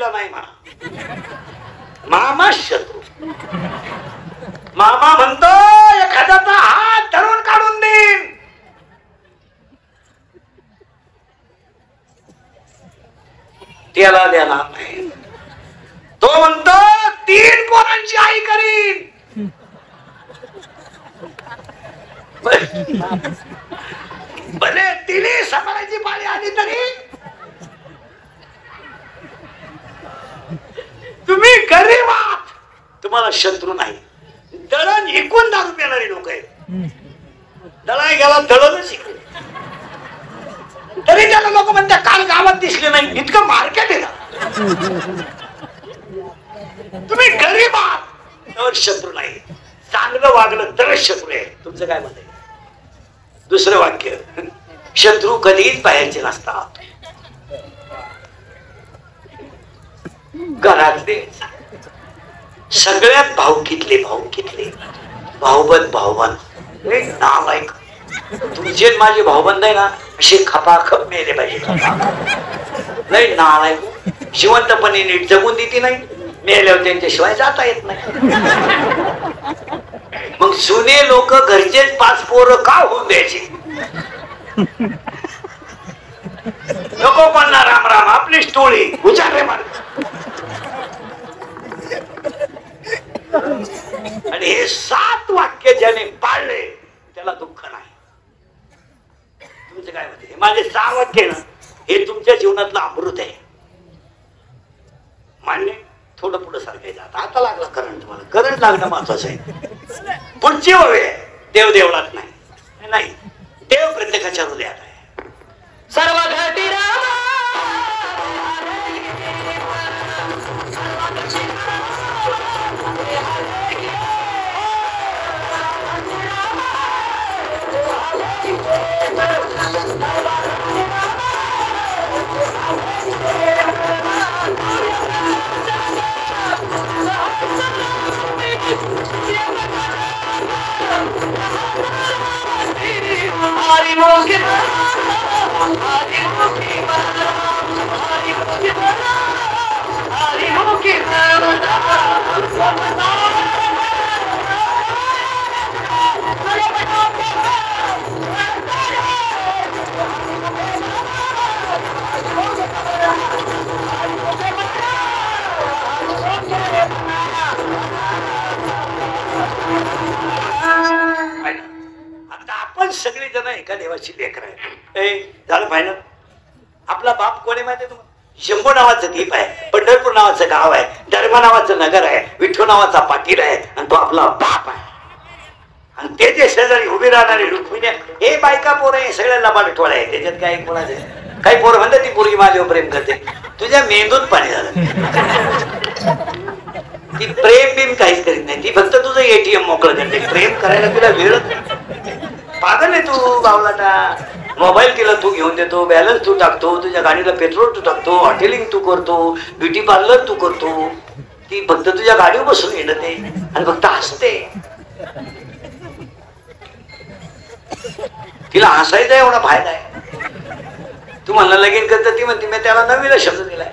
शत्रूला नाही म्हणा, मामा शत्रू. मामा म्हणतो एखाद्याचा हात धरून काढून देईन, त्याला देणार नाही. तो म्हणतो 3 पोरांची आई करीन. भले तिने सांभाळायची पाळी आली तरी तुम्ही गरीब आहात, तुम्हाला शत्रू नाही. दळण ऐकून दारू पिणारी लोक आहेत. दळाय गेला दळणच ऐकून, तरी त्याला लोक म्हणते काल गावात दिसले नाही, इतकं मार्केट आहे ना. तुम्ही गरीब आहात तर शत्रू नाही, चांगलं वागलं तरच शत्रू आहे. तुमचं काय मत आहे? दुसरं वाक्य, शत्रू कधीच बाहेरचे नसतात, घरातले. सगळ्यात भावकीतले भाऊबंद भाऊबंद नालायक. तुमचे माझे भाऊबंद आहे ना असे खपाखप मेले पाहिजे. नाही नालायक, जिवंतपणे नीट जगून देते नाही, मेल्यावर त्यांच्याशिवाय जाता येत नाही. मग जुने लोक घरचेच 5 पोरं का होऊन द्यायचे? नको म्हणणार राम राम आपली टोळी उचारले मार. आणि हे 7 वाक्य ज्याने पाळले त्याला दुःख नाही. तुमचं काय म्हणते? माझे 6 वाक्य ना हे तुमच्या जीवनातलं अमृत आहे. मान्य? थोडं पुढे सारखायचं. आता लागला करंट, तुम्हाला करंट लागणं महत्वाचं आहे. पुढची ओळ आहे देव देवळात नाही, देव प्रत्येकाच्या हृदयात आहे. सर्व घटी सगळे जण एका देवाची लेकर आहे. झालं फायनल. आपला बाप कोणी माहिती तुम्हाला? शंभू नावाचं द्वीप आहे, पंढरपूर नावाचं गाव आहे, धर्म नावाचं नगर आहे, विठ्ठल नावाचा पाटील आहे, आणि तो आपला बाप आहे. आणि ते जे शेजारी उभी राहणारी रुक्मिणी, हे बायका पोरं हे सगळ्या लबाड ठोळ आहे. त्याच्यात काय कोणाचे काही पोरं म्हणतात ती पोरगी माझ्यावर प्रेम करते. तुझ्या मेंदूत पाणी झालं. ती प्रेम बिम काहीच करीत नाही, ती फक्त तुझं ATM मोकळं करते. प्रेम करायला तुला वेळ पागल आहे तू बावलाटा. मोबाईल तिला तू घेऊन देतो, बॅलन्स तू टाकतो, तुझ्या गाडीला पेट्रोल तू टाकतो, हॉटेलिंग तू करतो, ब्युटी पार्लर तू करतो. ती फक्त तुझ्या गाडीवर बसून येते आणि फक्त हसते. तिला हसायचा एवढा फायदा आहे. तू म्हणला लगीन करता, ती म्हणते मी त्याला नवीन शब्द दिलाय.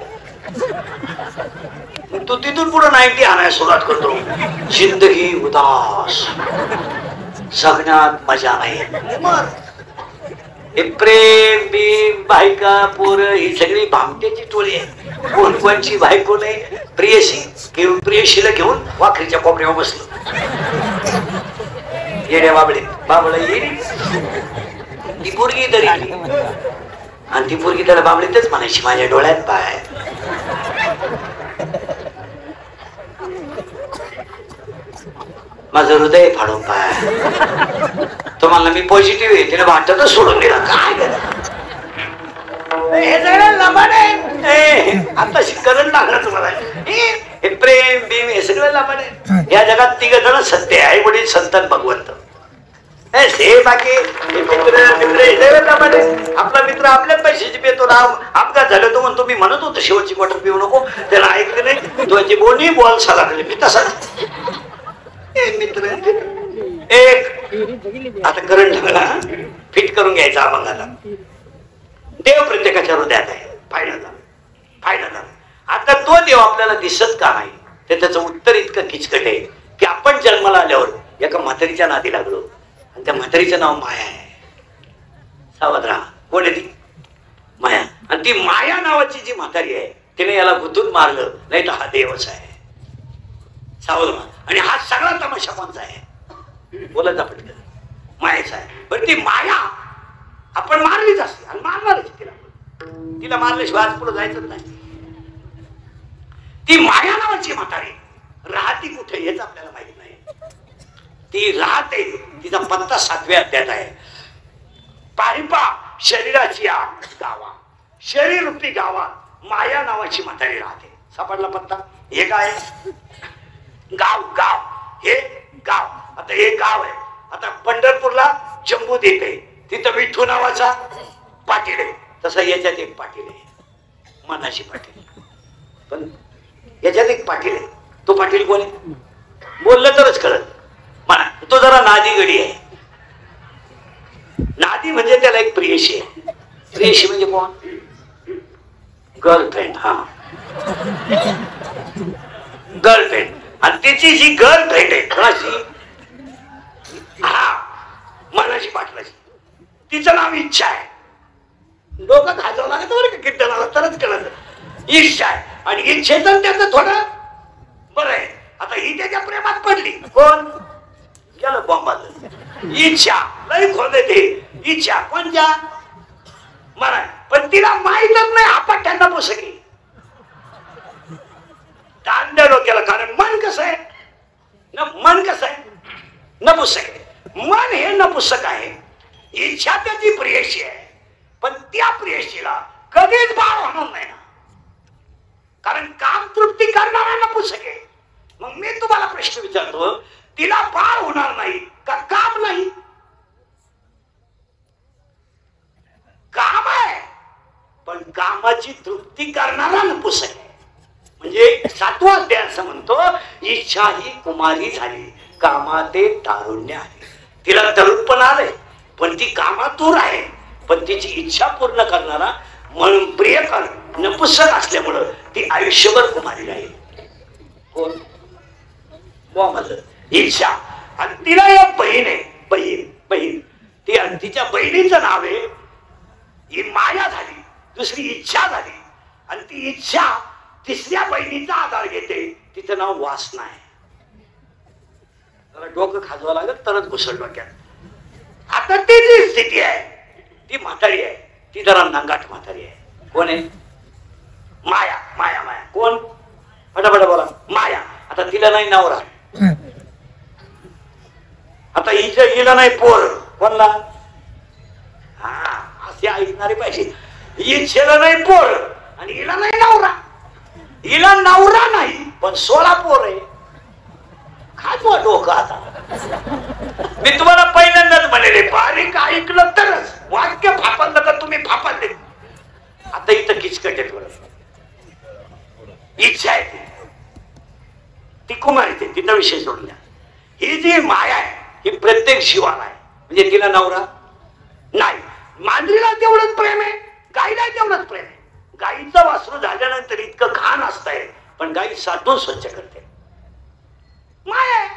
तू तिथून पुढे 90 आणायला सुरुवात करतो. जिंदगी उदास, जगण्यात मजा नाही. हे प्रेम बिम बायका पोर ही सगळी भामट्याची टोळी आहे. कोण कोणची बायको नाही. प्रियशी घेऊन प्रियशीला घेऊन वाखरीच्या कोपऱ्यावर बसलो. येड्या बाबडे बाबळा येडी. ती पोरगी तरी आणि ती पोरगी त्याला बाबडीतच म्हणायची माझ्या डोळ्यात पाय. माझं हृदय फाडून पाय. तो म्हणला मी पॉझिटिव्ह आहे, तिने वाटतच सोडून गेला. काय हे सगळं लबाड आहे. आता करंट लागलं तुम्हाला. हे प्रेम बिम हे सगळं लबाड आहे. या जगात 3 जण सत्य आहे, आई वडील संतान भगवंत. बाकी मित्र लबाड आहे. आपला मित्र आपल्याच पैशाची पितो ना. अपघात झाला तो म्हणतो मी म्हणत होतो शेवटची क्वार्टर पिऊ नको, त्याला ऐकलं नाही. तुझी बोनी बॉल साला मी तसा मित्र एक. आता करंट फिट करून घ्यायचा अभंगाला. देव प्रत्येकाच्या हृदयात आहे. फायदा झाला. आता आता तो देव आपल्याला दिसत का नाही ते त्याचं उत्तर इतकं किचकट आहे की आपण जन्माला आल्यावर एका म्हातारीच्या नादी लागलो आणि त्या म्हातारीचं नाव माया आहे. सावध राहा. कोण आहे ती? माया. आणि ती माया नावाची जी म्हातारी आहे तिने याला गुंतून मारलं, नाही तर हा देवच आहे. सावध राहा. आणि हा सगळा तमाशा कोणचा आहे? बोलत पटकन. मायाचा आहे. पण ती माया आपण मारलीच असते आणि मारणारच तिला. तिला मारल्याशिवाय आज पुढे जायचंच नाही. ती माया नावाची म्हातारी राहती कुठे हेच आपल्याला माहित नाही. ती राहते, तिचा पत्ता 7व्या अध्यायात आहे. पारिपा शरीराची आग गावा, शरीर रूपी गावात माया नावाची म्हातारी राहते. सापडला पत्ता? हे काय? गाव. गाव हे गाव. आता हे गाव आहे. आता पंढरपूरला जम्बूद्वीप आहे, तिथं विठू नावाचा पाटील आहे. तसं याच्यात एक पाटील आहे, मनाशी पाटील. पण याच्यात एक पाटील आहे. तो पाटील कोण आहे? बोललं तरच कळत. म्हणा तो जरा नादी गडी आहे. नादी म्हणजे त्याला एक प्रियशी आहे. प्रियशी म्हणजे कोण? गर्लफ्रेंड. हा, गर्लफ्रेंड. आणि त्याची जी गर्लफ्रेंड आहे कोणाची? हा, मनाची पाटलाची. तिचं नाव इच्छा आहे. डोकं खाजवं लागत बरं का कीर्तनाला, तरच कळत. इच्छा आहे. आणि इच्छेचं त्याचं थोडं बरं आहे. आता ही त्याच्या प्रेमात पडली. कोण? गेलं बॉम्बात. इच्छा लई खोले ते. इच्छा कोणत्या? मला. पण तिला माहीतच नाही आपण त्यांना पुसकी दांड्या डोक्याला. कारण मन कसं आहे? मन कसं आहे? नपुसक आहे. मन हे नपुसक आहे. इच्छा त्याची प्रियशी आहे. पण त्या प्रियशीला कधीच बाळ होणार नाही ना, कारण काम तृप्ती करणारा नपुसक आहे. मग मी तुम्हाला प्रश्न विचारतो, तिला बाळ होणार नाही का काम नाही? काम आहे, पण कामाची तृप्ती करणारा नपुसक आहे. म्हणजे 7वा अध्याय असं म्हणतो, इच्छा ही कुमारी झाली, कामाते तारुण्य आले. तिला तरुणपण आलंय, पण ती कामातूर आहे. पण तिची इच्छा पूर्ण करणारा म्हणून प्रियकर नपुसक असल्यामुळं ती आयुष्यभर कुमारी राहील. कोण? इच्छा. आणि तिला एक बहीण आहे. बहीण ती, तिच्या बहिणीचं नाव आहे, ही माया झाली, दुसरी इच्छा झाली. आणि ती इच्छा तिसऱ्या बहिणीचा आधार घेते, तिचं नाव वासना आहे. जरा डोकं खाजवा लागत तरच घुसल डोक्यात. आता ती जी स्थिती आहे ती म्हातारी आहे, ती जरा नंगाट म्हातारी आहे. कोण आहे? माया. माया. माया कोण? फटाफट बोला. माया. आता तिला नाही नवरा. आता हिला नाही पोर. कोणला? हा, असे ऐकणारे पाहिजे. इच्छेला नाही पोर आणि हिला नाही नवरा. हिला नवरा नाही पण 16 पोर आहे. खाजवा डोकं. आता मी तुम्हाला पहिल्यांदाच म्हणले, बारीक ऐकलं तरच. वाक्य फापलं तर तुम्ही फापले. आता इथं किचकट आहे. इच्छा आहे ती कुमारी, तिचा विषय सोडून द्या. ही जी माया आहे ही प्रत्येक जीवाला आहे. म्हणजे तिला नवरा नाही. मांजरीला तेवढंच प्रेम आहे, गाईला तेवढंच प्रेम आहे. गाईचं वासरू झाल्यानंतर इतकं घाण असतंय, पण गाई साठवून स्वच्छ करते. माय.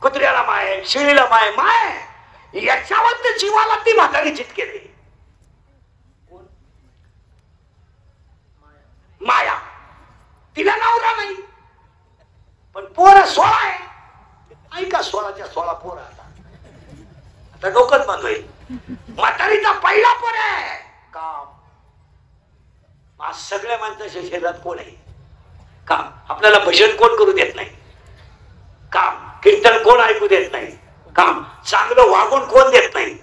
कुत्र्याला माय, शिळीला माय. माय याच्यावर ते जीवाला ती म्हातारी चित केली. माया. तिला नवरा नाही पण पोरं 16 आहे. ऐका, 16च्या 16 पोरं. आता डोकंच बंद होईल. म्हातारीचा पहिला पोर आहे काम. आज सगळ्या माणसाच्या शरीरात कोण आहे? काम. आपल्याला भजन कोण करू देत नाही? काम. कीर्तन कोण ऐकू देत नाही? काम. चांगलं वागून कोण देत नाही?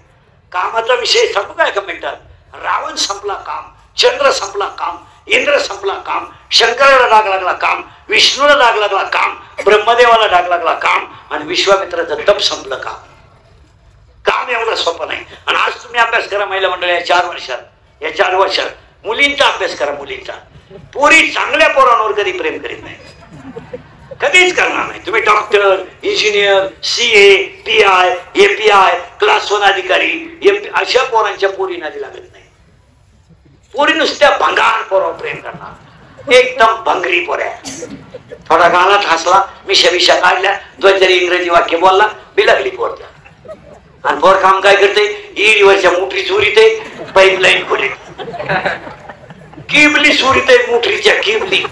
कामाचा विषय संपू काय एका मिनिटात. रावण संपला काम, चंद्र संपला काम, इंद्र संपला काम, शंकराला डाग लागला काम, विष्णूला डाग लागला काम, ब्रह्मदेवाला डाग लागला काम, आणि विश्वामित्राचं तप संपलं काम. काम एवढं सोपं नाही. आणि आज तुम्ही अभ्यास करा महिला मंडळी, या 4 वर्षात मुलींचा अभ्यास करा. मुलींचा. पोरी चांगल्या पोरांवर कधी प्रेम करीत नाही, कधीच करणार नाही. तुम्ही doctor, engineer, CA, PI, API, class 1 अधिकारी अशा पोरांच्या पोरी नादी लागत नाही. पोरी नुसत्या भंगार पोरावर प्रेम करणार. एकदम भंगरी पोऱ्या. थोडा गालात हसला, मिशा काढल्या, दोन तरी इंग्रजी वाक्य बोलला, बिलगली पोर. आणि पोर काम काय करते, इरीवरच्या मोटरी चोरीते, पाईपलाईन खोलीत किबली चोरीते, मोटरीच्या किबली.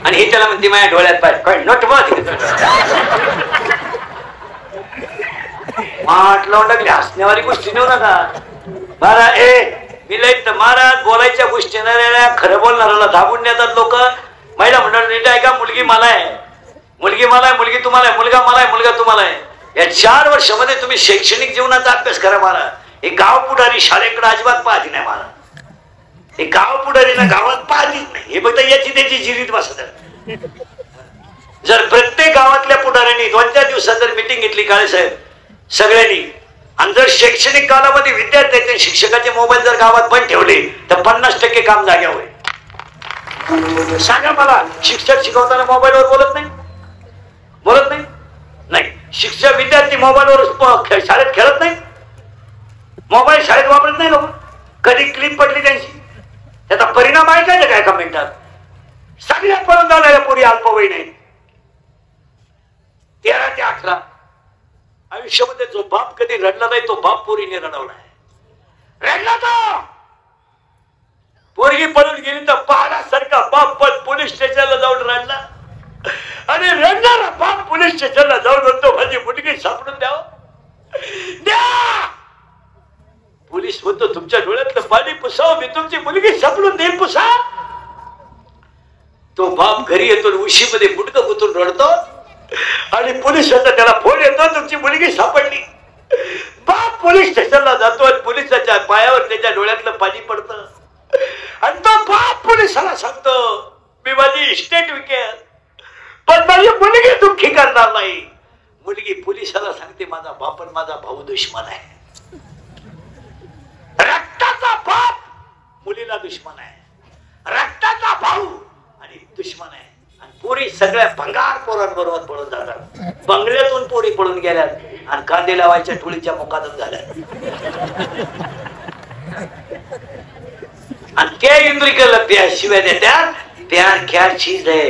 आणि हे त्याला म्हणते माझ्या डोळ्यात पाहिजे काय नटवत म्हटलं टाकली. हसण्यावारी गोष्टी नेऊ नका महाराज. मिलायत महाराज बोलायच्या गोष्टी खरं बोलणाऱ्याला दाबून नेतात लोक. महिला मंडळ नीट आहे का, मुलगी मला आहे, मुलगी मला आहे, मुलगी तुम्हाला आहे, मुलगा मला आहे, मुलगा तुम्हाला आहे. या 4 वर्षामध्ये तुम्ही शैक्षणिक जीवनाचा अभ्यास करा महाराज. हे गाव पुढारी शाळेकडे अजिबात पाहती नाही महाराज. हे गाव पुढारी ना गावात पाहतीच नाही. हे फक्त याची त्याची जिरीत बसत. जर प्रत्येक गावातल्या पुढाऱ्यांनी 2-4 दिवसात जर मिटिंग घेतली काळे साहेब सगळ्यांनी, आणि जर शैक्षणिक कालामध्ये विद्यार्थ्यांचे शिक्षकाचे मोबाईल जर गावात बंद ठेवले तर 50% काम जाग्या होईल. सांगा मला, शिक्षक शिकवताना मोबाईलवर बोलत नाही, बोलत नाही? नाही. शिक्षक विद्यार्थी मोबाईलवर शाळेत खेळत नाही, मोबाईल शाळेत वापरत नाही लोक. कधी क्लिप पडली त्यांची, त्याचा परिणाम आहे का काय एका मिनिटात? सगळ्यात पळून जाणाऱ्या पोरी अल्पवयीन आहेत. 13 ते 18. आयुष्यामध्ये जो बाप कधी रडला नाही तो बाप पोरीने रडवला आहे. रडला तो पोरगी पळून गेली तर पहाडासारखा बाप पण पोलीस स्टेशनला जाऊन रडला. आणि रडणारा बाप पोलीस स्टेशनला जाऊन म्हणतो माझी मुलगी सापडून द्या. पोलीस म्हणतो तुमच्या डोळ्यातलं पाणी पुसाव, मी तुमची मुलगी सापडून देईल, पुसा. तो बाप घरी येतो, उशीमध्ये गुटकं गुतून रडतो आणि पोलिसांचा त्याला फोन येतो तुमची मुलगी सापडली. बाप पोलीस स्टेशनला जातो आणि पोलिसाच्या पायावर त्याच्या डोळ्यातलं पाणी पडतं. आणि तो बाप पोलिसाला सांगतो मी माझी इस्टेट विकेल पण माझी मुलगी दुःखी करणार नाही. मुलगी पोलिसाला सांगते माझा बाप आणि माझा भाऊ दुश्मन आहे. रक्ताचा बाप मुलीला दुश्मन आहे, रक्ताचा भाऊ आणि दुश्मन आहे. आणि पोरी सगळ्या भंगार पोरांबरोबर पळून जातात. बंगल्यातून पोरी पळून गेल्यात आणि कांदे लावायच्या टोळीच्या मुकादम झाल्या. आणि त्या इंदुरीकरला प्यार शिवाय देतात. प्यार क्या चीज है,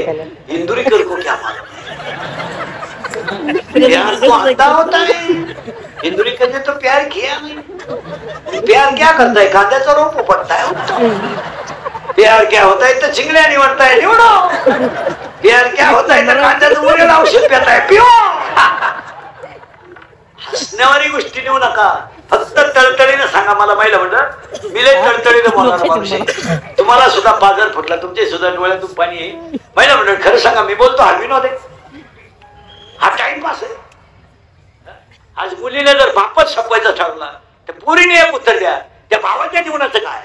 इंदुरीकर को क्या मालूम है. प्यार तो आता होता है, इंदुरीकर ने तो प्यार किया नहीं. प्यार क्या करता है, कांद्याचा रोप उपटता है. प्यार क्या होता है तो चिंगड्या निवडता है, निवडो. प्यार क्या होता है तो कांद्याचं मुलील औषध पिता है, पिओ. हसण्यावारी गोष्टी नेऊ नका. फक्त तळतळीने सांगा. मला महिला म्हणतात मी लय तळतळीने बोलणार माणूस आहे. तुम्हाला सुद्धा बाजार फुटला, तुमचे सुद्धा डोळ्यातून पाणी आहे. महिला म्हणतात खरं सांगा मी बोलतो हा विनोद आहे, हा टाइमपास आहे. आज मुलीने जर बापच संपवायचा ठरवला तर पोरीने एक उत्तर द्या, त्या भावाच्या जीवनाचं काय?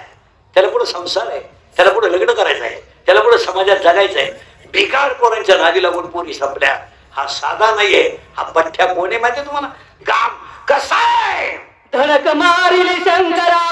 त्याला पुढे संसार आहे, त्याला पुढे लग्न करायचं आहे, त्याला पुढे समाजात जगायचं आहे. भिकार पोरांच्या नादी लागून पोरी संपल्या. हा साधा नाहीये, हा पठ्ठ्या कोण आहे माहिती तुम्हाला? काम कसा आहे? धडक मारिले शंकरा,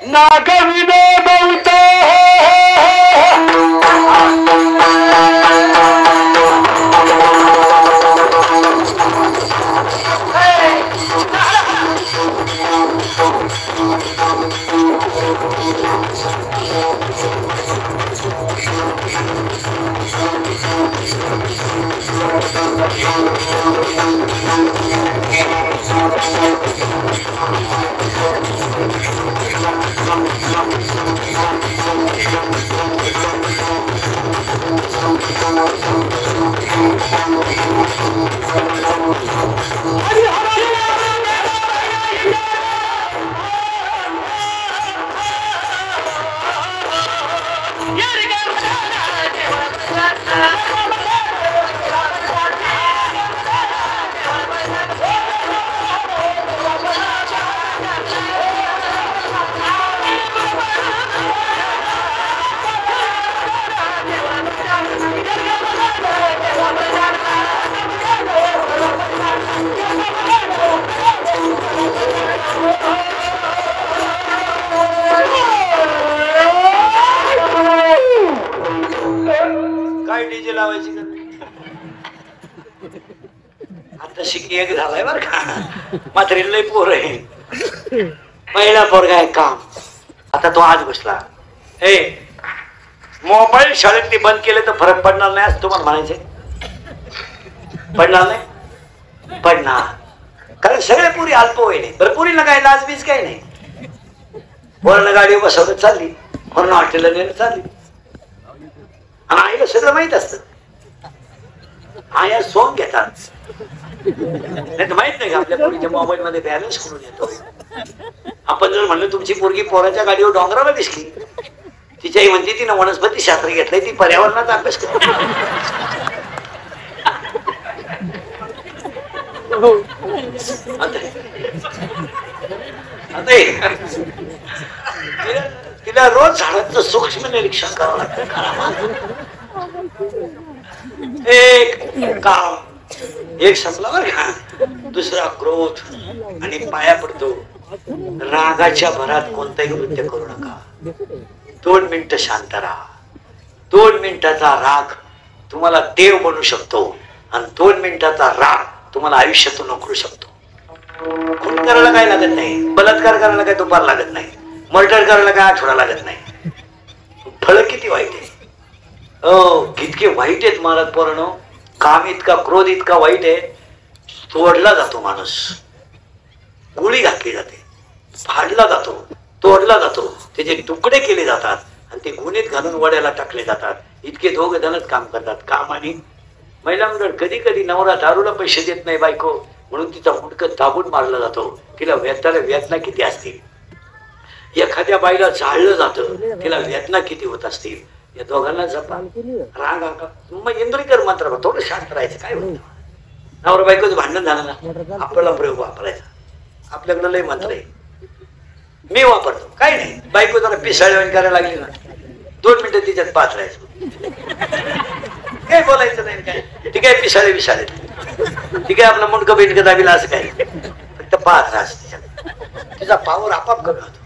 नागविनो बहुतो काय डीजे लावायची का आता शिकी एक झालाय बर का मात्र लय पोर आहे पहिला पोरगा आहे काम आता तो आज बसला ए मोबाईल शाळेतली बंद केले तर फरक पडणार नाही असं तुम्हाला म्हणायचंय पडणार नाही पडणार कारण सगळे पुरी अल्प होईल बरं पुरीला काय लाजबीज काही नाही पोरांना गाडी बसवत चालली पोरांना हॉटेलला नेलं चालली आणि आईला सगळं माहित असत आया सॉंग घेतात नाही माहित नाही का आपल्या पोरीच्या मोबाईल मध्ये बॅलन्स करून येतो आपण जर म्हणलं तुमची पोरगी पोराच्या गाडीवर डोंगराला दिसली तिच्या आई म्हणते तिनं वनस्पती शास्त्र घेतलंय ती पर्यावरणाचा अभ्यास करते तिला रोज झाडांचं सूक्ष्म निरीक्षण करावं लागतं एक काम एक संपला बरं का दुसरा क्रोध आणि पाया पडतो रागाच्या भरात कोणताही कृत्य करू नका 2 मिनिटं शांत राहा 2 मिनिटाचा राग तुम्हाला देव बनू शकतो आणि 2 मिनिटाचा राग तुम्हाला आयुष्यातून उकळू शकतो खून करायला काय लागत नाही बलात्कार करायला काय दुपार लागत नाही मर्डर करायला काय आठवडा लागत नाही फळ किती वाईट आहे कितके वाईट आहेत महाराज पोरांनो काम इतका क्रोध इतका वाईट आहे तोडला जातो माणूस गोळी घातली जाते फाडला जातो तोडला जातो त्याचे तुकडे केले जातात आणि ते गुन्हेत घालून वड्याला टाकले जातात इतके दोघ जणच काम करतात काम आणि महिला मंडळ कधी कधी नवरा दारूला पैसे देत नाही बायको म्हणून तिचा हुडकत दाबून मारला जातो तिला वेदना किती असतील एखाद्या बाईला जाळलं जातं तिला वेदना किती होत असतील या दोघांना जपा राग मग इंद्रिकर मंत्र थोडं शांत राहायचं काय होतं नवरा बायकोच भांडण झालं ना आपल्याला प्रयोग वापरायचा आपल्याकडे लय मंत्र आहे मी वापरतो काय नाही बायको जरा पिसाळी करायला लागली ना 2 मिनिटं तिच्यात पाच राहायचं काय बोलायचं नाही काय ठीक आहे पिसाळे विसाळे ठीक आहे आपलं मुंडकं बिंडकं दाबीला असं काय फक्त पाच राहायचं तिच्यात तिचा पावर आपाप कमी होतो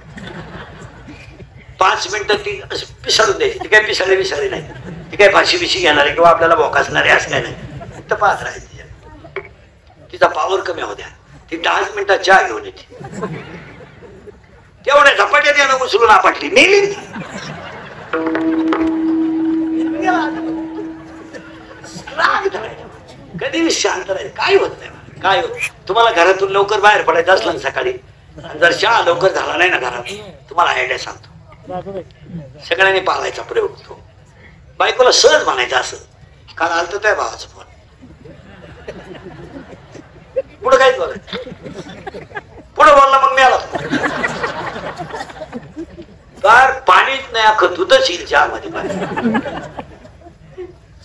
5 मिनिटं ती पिसाळून द्यायची ती काय पिसाळे विसाळे नाही ती काय फाशी बिशी घेणारे किंवा आपल्याला भोकासणारे असं काय नाही फक्त 5 राहायचं तिच्यात तिचा पावर कमी होत्या ती 10 मिनिटात चहा घेऊन येते तेवढ्या झपाट्यात यानं उचलून आपटली नेली राग धरायचा कधी शांत राहायचं काय होत नाही काय होत तुम्हाला घरातून लवकर बाहेर पडायचं असलं ना सकाळी जर चहा लवकर झाला नाही ना घरात तुम्हाला आयडिया सांगतो सगळ्यांनी पाळायचा प्रयोग होतो बायकोला सहज म्हणायचं असं काल आलत त्या भावाचं फोन पुढं काहीच बोलायचं पुढं बोलला मग मी आला तर पाणीच नाही अख्खं दूधच येईल चहा मध्ये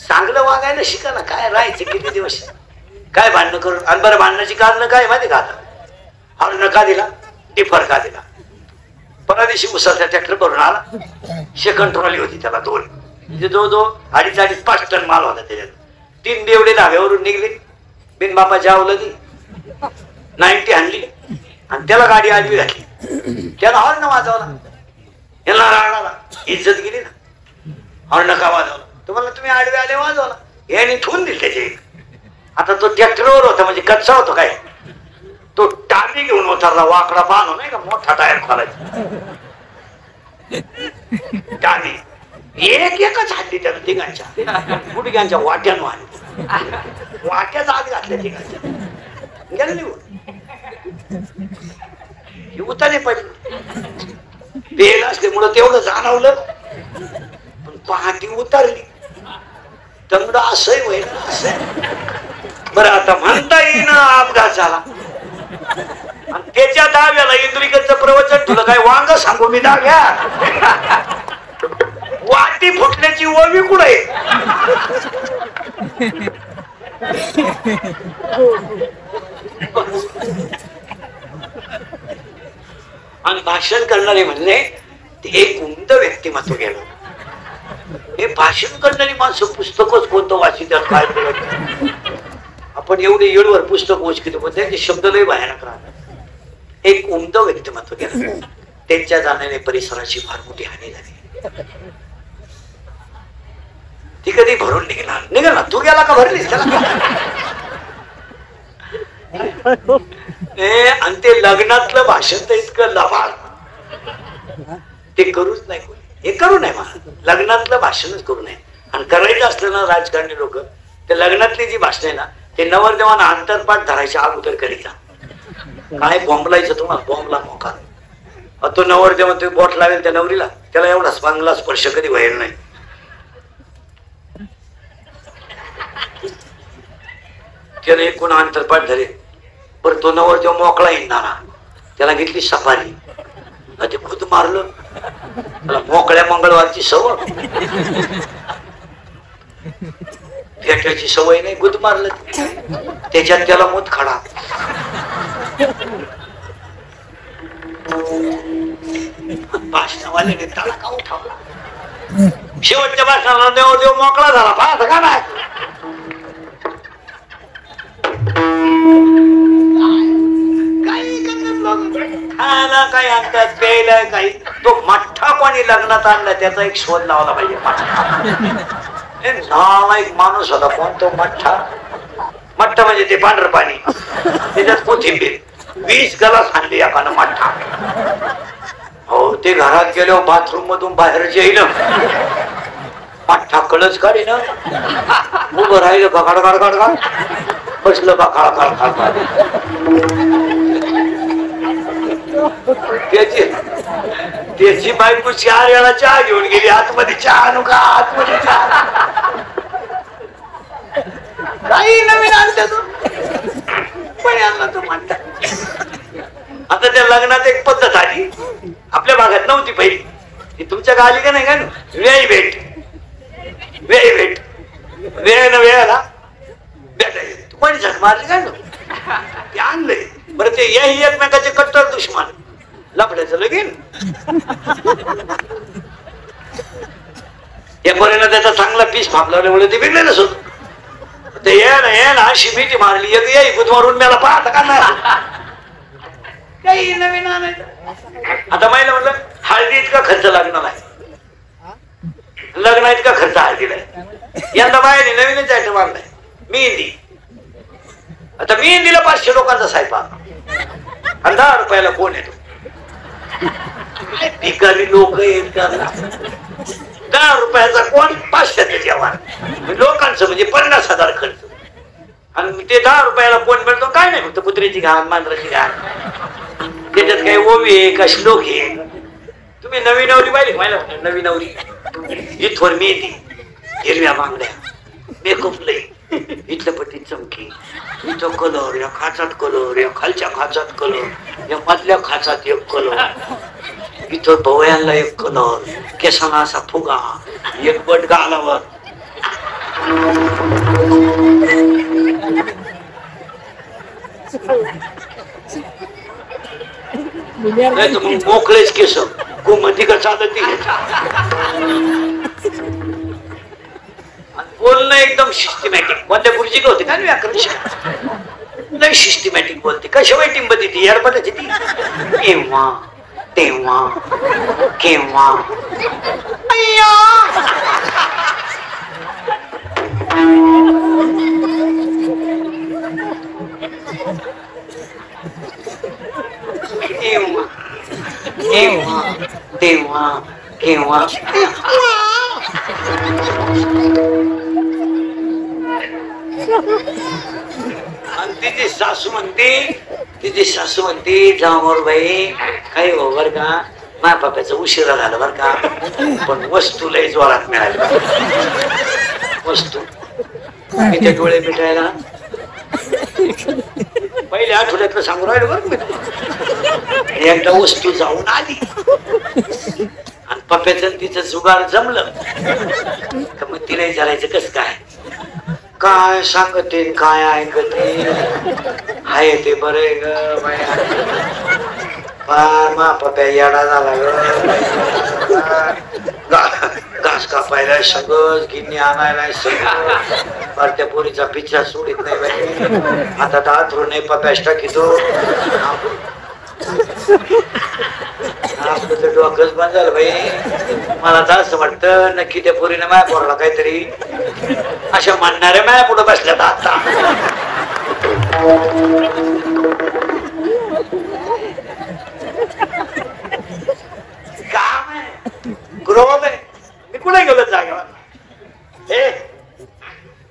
चांगलं वागायला शिका ना काय राहायचं किती दिवस काय भांडणं करून आणि बरं भांडणाची कारण काय माहिती का आता हॉर्न का दिला टिफर का दिला परवा दिवशी उसाचा ट्रॅक्टर भरून आला सेकंड ट्रॉली होती त्याला 2 म्हणजे जवळजवळ 2.5-5 टन माल होता त्याच्यात 3 बेवडे धाब्यावरून निघले बिन बापाच्या अवलदी 90 आणली आणि त्याला गाडी आडवी घातली त्याला हॉर्न वाजवला यांना रागाला इज्जत गेली ना हॉर्न का वाजवला तुम्हाला तुम्ही आडवे आले वाजवला याने ठेवून दिल त्याचे आता तो ट्रॅक्टरवर होता म्हणजे कच्चा होतो काय तो टाली घेऊन उतरला वाकडा बांधून नाही का मोठा टायर खोलायचा टाली एकच हाडली त्यानं तिघांच्या गुडघ्यांच्या वाट्यानं आणली वाट्याचा आत घातल्या तिघांच्या गेलं निघून उतारे पडली पेल असल्यामुळं तेवढं जाणवलं पण पहाटी उतरली तंगड असंही होईल असं. बरं आता म्हणता येईन अपघात झाला आणि त्याच्या दहाव्याला इंद्रिकचं प्रवचन तुला काय वांग सांगू मी दहाव्या वाटी फुटण्याची ओवी कुठे आणि भाषण करणारे म्हणले ते एक उमद व्यक्तिमत्व गेलं. हे भाषण करणारी माणसं पुस्तकच कोणतं वाचितात काय करत. आपण एवढे येळवर पुस्तक वाचतो पण त्यांचे शब्द लय भयानक राहतात. एक उमद व्यक्तिमत्व गेलं. त्यांच्या जाण्याने परिसराची फार मोठी हानी झाली. ती कधी भरून निघाल ना. तू गेला का भरलीस त्याला. आणि ते लग्नातलं भाषण तर इतकं लबाड ते करूच नाही. हे करू नये मला लग्नातलं भाषणच करू नये. आणि करायचं असलं ना राजकारणी लोक ते लग्नातली जी भाषण आहे ना ते नवरदेवाना अंतरपाठ धरायच्या अगोदर करीता. काय बॉम्बलायचं तुम्हाला बॉम्बला मोका. तो नवरदेव तुम्ही बोट लावेल त्या नवरीला त्याला एवढा चांगला स्पर्श कधी व्हायला नाही. त्याने एकूण अंतरपाठ धरेल. बरं तो नवरदेव मोकळा येणार त्याला घेतली सफारी ते खुद मारलं. त्याला मोकळ्या मंगळवारची सवय फेटायची सवय नाही. गुद मारलं त्याच्यात त्याला मूत खडा. भाषणावाल्याने त्याला का उठावला. शेवटच्या भाषणाला देव मोकळा झाला. पाहत का नाही खायला काही आणतात प्यायला काही. तो मठ्ठा कोणी लग्नात आणला त्याचा एक शोध लावला पाहिजे. एक माणूस होता कोण तो मठ्ठा. मठ्ठा म्हणजे ते पांढर पाणी त्याच्यात कोथिंबीर 20 गलास आणली एकानं मठ्ठा. हो ते घरात गेलो बाथरूम मधून बाहेर येईल मठ्ठा कळच काढी ना उभं राहिलं का काढ काढ काढ काढ बसलं का काळ काळ काळ काळ. त्याची बायको 4 वेळा चहा घेऊन गेली. आतमध्ये चहा आणू का आतमध्ये चहा काही नवीन आणलं पण आणला तो म्हणता. आता त्या लग्नात एक पद्धत आली आपल्या भागात नव्हती पहिली. ती तुमच्या गाली का नाही का वेळी भेट वेळी भेट वेळ ना वेळाला भेटायचं. तू कोणी झक मारली काय ना ते आणलंय. बरं ते याही एकमेकाचे कट्टर दुश्मन लफड्याचं लगीन. या पोरीनं त्याचा चांगला पीस फापल्यामुळे ते बिघडलेलंच होत. ते ये ना अशी भीती मारली एक येई बुधवारून मला पाहता का नाही काही नवीन आणायचं. आता महिला म्हटलं हळदी इतका खर्च लागणार आहे. लग्न इतका खर्च हळदीला आहे. यंदा बाहेर नवीनच आयटम आणलाय मेहंदी. आता मेहंदीला 500 लोकांचा स्वयंपाक आणि 10 रुपयाला कोण येतो. भिकारी लोक येत 10 रुपयाचा कोण 500चं जेवण लोकांचं म्हणजे 50,000 खर्च. आणि ते 10 रुपयाला कोण मिळतो काय नाही फक्त कुत्र्याची घाण मांजराची घाण. त्याच्यात काही ओवी आहे का श्लोक आहे. तुम्ही नवी नवरी पाहिली मला नवी नवरी इथवर मेहंदी हिरव्या बांगड्या मेकअप लई इथल्या पट्टी चमकी इथं कलर या खाचात कलर या खालच्या खाचात कलर या मधल्या खाचात एक कलर इथं भवयांना एक कलर केसांना असा फुगा एक बट गालावर. नाही तर मग मोकळेच केस गोमती का चालत बोलणं एकदम सिस्टमॅटिक. कोणत्या गुरुजी का होते का व्याकरण लय सिस्टमॅटिक बोलते. कशा वेटिंग बघते ती यार पटायची ती केव्हा तेव्हा केव्हा केव्हा तेव्हा केव्हा. आणि तिची सासू म्हणते जामोर बाई काही हो बर का माझ्या बापाचं उशिरा झालं बर का पण वस्तू लय जोरात मिळाली. वस्तू मी ते डोळे मिटायला पहिल्या आठवड्यातलं सांगू राहिलो बरं मी तुम्हाला. एकदा वस्तू जाऊन आली आणि पप्प्याचं तिचं जुगार जमलं तर मग तिला विचारायचं कस काय काय सांगते काय ऐकते आहे ते बरे ग बाया फार मा पप्प्या येडा झाला ग घास कापायला सगळं गिन्नी आणायला सगळं फार त्या पोरीचा पिच्छा सोडित नाही बाई. आता तर आथरून नाही पप्प्याच टाकीतो आपलं तर डोकंच बंद झालं बाई. मला तर असं वाटतं नक्की त्या पोरीने माया पोराला काहीतरी अशा म्हणणाऱ्या माया पुढे बसल्यात आता. काम आहे क्रोध आहे. मी कुठे गेलो जागेवर. हे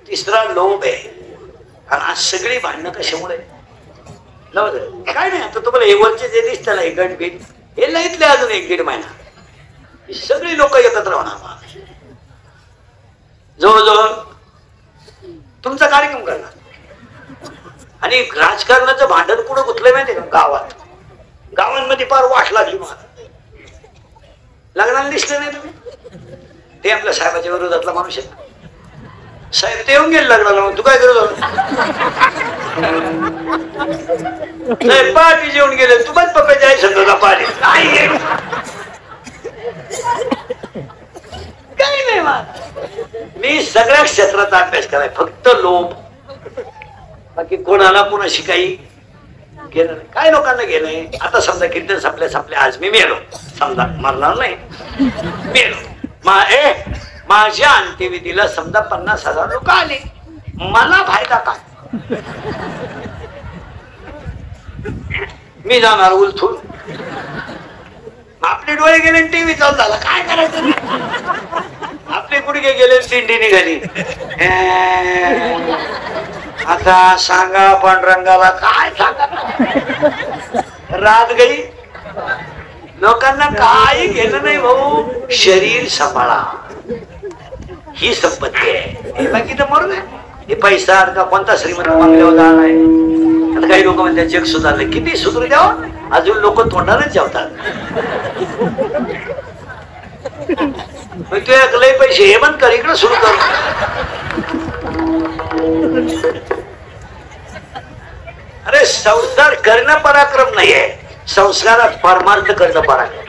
तिसरा लोभ आहे. आणि आज सगळी भांडणं कशामुळे नव्हतं काय नाही. आता तुम्हाला हे वरचे जे दिसत ना गणबीट हे लईतले अजून 1-1.5 महिना ही सगळी लोक एकत्र होणार जवळजवळ तुमचा कार्यक्रम करणार. आणि राजकारणाचं भांडण कुठं गुंतलंय माहितीये का गावात. गावांमध्ये फार वाट लागली मला. लग्नाला दिसले नाही तुम्ही. ते आपल्या साहेबाच्या विरोधातला माणूस आहे. साहेब ते येऊन गेले लग्नाला मग तू काय करत साहेब पार्टी जेवून गेले तू पण पप्प्याच्या आई संघाला पाणी काही नाही मग. मी सगळ्या क्षेत्राचा अभ्यास कराय फक्त लोभ बाकी कोणाला कोणाशी काही गेलं नाही. काय लोकांना गेलंय. आता समजा कीर्तन संपल्या आज मी मेलो समजा मरणार नाही मेलो माझ्या अंत्यविधीला समजा 50,000 लोक आले मला फायदा काय. मी जाणार उलथून आपले डोळे गेले टीव्ही चालू झाला काय करायचं. आपले गुडघे गेले दिंडी निघाली. आता सांगा पांडुरंगाला काय सांगा रात गई. लोकांना काही घेणं नाही भाऊ. शरीर सांभाळा ही संपत्ती आहे. बाकी तर मरू नये. हे पैसा का कोणता श्रीमंत बंगल्यावर जाणार. आता काही लोक म्हणतात जग सुधारलं किती सुधरू द्यावं अजून लोक तोंडानेच जेवतात. तू लय पैसे हे बंद कर इकडे सुरू कर. अरे संसार करणं पराक्रम नाहीये. संस्कारात परमार्थ करणं पराक्रम.